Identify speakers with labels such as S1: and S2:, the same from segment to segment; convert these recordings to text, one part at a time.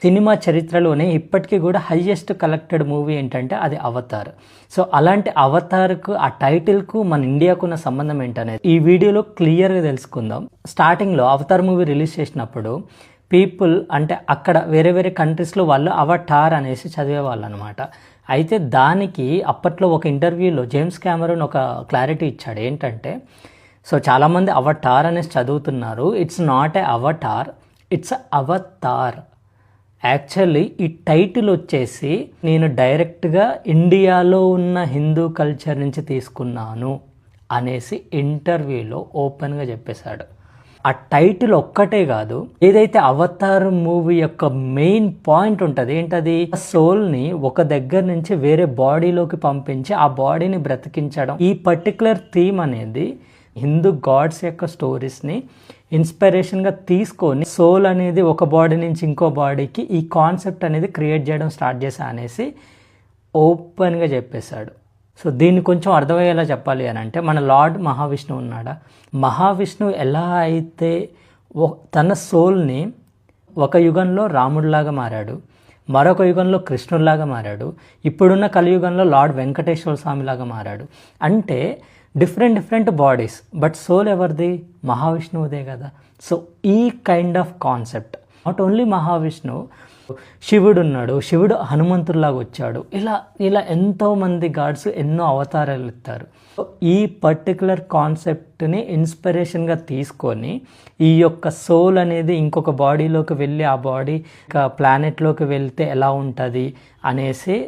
S1: Cinema చరిత్రలోనే ఇప్పటికీ కూడా హైయెస్ట్ కలెక్టెడ్ మూవీ ఏంటంటే అది అవతార్. సో అలాంటి అవతార్కు ఆ టైటిల్కు మన ఇండియాకు ఉన్న సంబంధం ఏంటనేది ఈ వీడియోలో క్లియర్గా తెలుసుకుందాం. స్టార్టింగ్లో అవతార్ మూవీ రిలీజ్ చేసినప్పుడు పీపుల్ అంటే అక్కడ వేరే వేరే కంట్రీస్లో వాళ్ళు అవటార్ అనేసి చదివేవాళ్ళు అనమాట. అయితే దానికి అప్పట్లో ఒక ఇంటర్వ్యూలో జేమ్స్ కెమెరూన్ ఒక క్లారిటీ ఇచ్చాడు. ఏంటంటే సో చాలామంది అవటార్ అనేసి చదువుతున్నారు, it's not a Avatar, it's Avatar. Actually ఈ టైటిల్ వచ్చేసి నేను డైరెక్ట్గా ఇండియాలో ఉన్న హిందూ కల్చర్ నుంచి తీసుకున్నాను అనేసి ఇంటర్వ్యూలో ఓపెన్గా చెప్పేశాడు. ఆ టైటిల్ ఒక్కటే కాదు, ఏదైతే అవతార్ మూవీ యొక్క మెయిన్ పాయింట్ ఉంటుంది ఏంటది, సోల్ని ఒక దగ్గర నుంచి వేరే బాడీలోకి పంపించి ఆ బాడీని బ్రతికించడం. ఈ పర్టికులర్ థీమ్ అనేది హిందూ గాడ్స్ యొక్క స్టోరీస్ని ఇన్స్పిరేషన్గా తీసుకొని సోల్ అనేది ఒక బాడీ నుంచి ఇంకో బాడీకి ఈ కాన్సెప్ట్ అనేది క్రియేట్ చేయడం స్టార్ట్ చేశా అనేసి ఓపెన్గా చెప్పేశాడు. సో దీన్ని కొంచెం అర్థమయ్యేలా చెప్పాలి అని అంటే మన లార్డ్ మహావిష్ణువు ఉన్నాడా, మహావిష్ణువు ఎలా అయితే తన సోల్ని ఒక యుగంలో రాముడిలాగా మారాడు, మరొక యుగంలో కృష్ణుడిలాగా మారాడు, ఇప్పుడున్న కలియుగంలో లార్డ్ వెంకటేశ్వర స్వామిలాగా మారాడు. అంటే డిఫరెంట్ బాడీస్, బట్ సోల్ ఎవరిది, మహావిష్ణువుదే కదా. సో ఈ kind of concept not only మహావిష్ణువు, శివుడు ఉన్నాడు, శివుడు హనుమంతుడిలాగా వచ్చాడు, ఇలా ఎంతోమంది గాడ్స్ ఎన్నో అవతారాలు ఎత్తారు. ఈ పర్టికులర్ కాన్సెప్ట్ని ఇన్స్పిరేషన్గా తీసుకొని ఈ యొక్క సోల్ అనేది ఇంకొక బాడీలోకి వెళ్ళి ఆ బాడీ ఒక ప్లానెట్లోకి వెళ్తే ఎలా ఉంటుంది అనేసి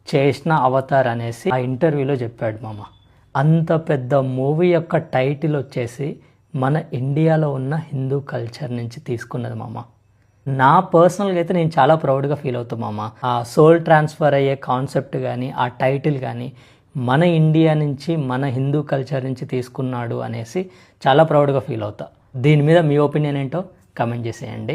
S1: చేసిన అవతార్ అనేసి ఆ ఇంటర్వ్యూలో చెప్పాడు మామ. అంత పెద్ద మూవీ యొక్క టైటిల్ వచ్చేసి మన ఇండియాలో ఉన్న హిందూ కల్చర్ నుంచి తీసుకున్నది మామ. నా పర్సనల్గా అయితే నేను చాలా ప్రౌడ్గా ఫీల్ అవుతాను మామ. ఆ సోల్ ట్రాన్స్ఫర్ అయ్యే కాన్సెప్ట్ కానీ ఆ టైటిల్ కానీ మన ఇండియా నుంచి మన హిందూ కల్చర్ నుంచి తీసుకున్నాడు అనేసి చాలా ప్రౌడ్గా ఫీల్ అవుతా. దీని మీద మీ ఒపీనియన్ ఏంటో కమెంట్ చేసేయండి.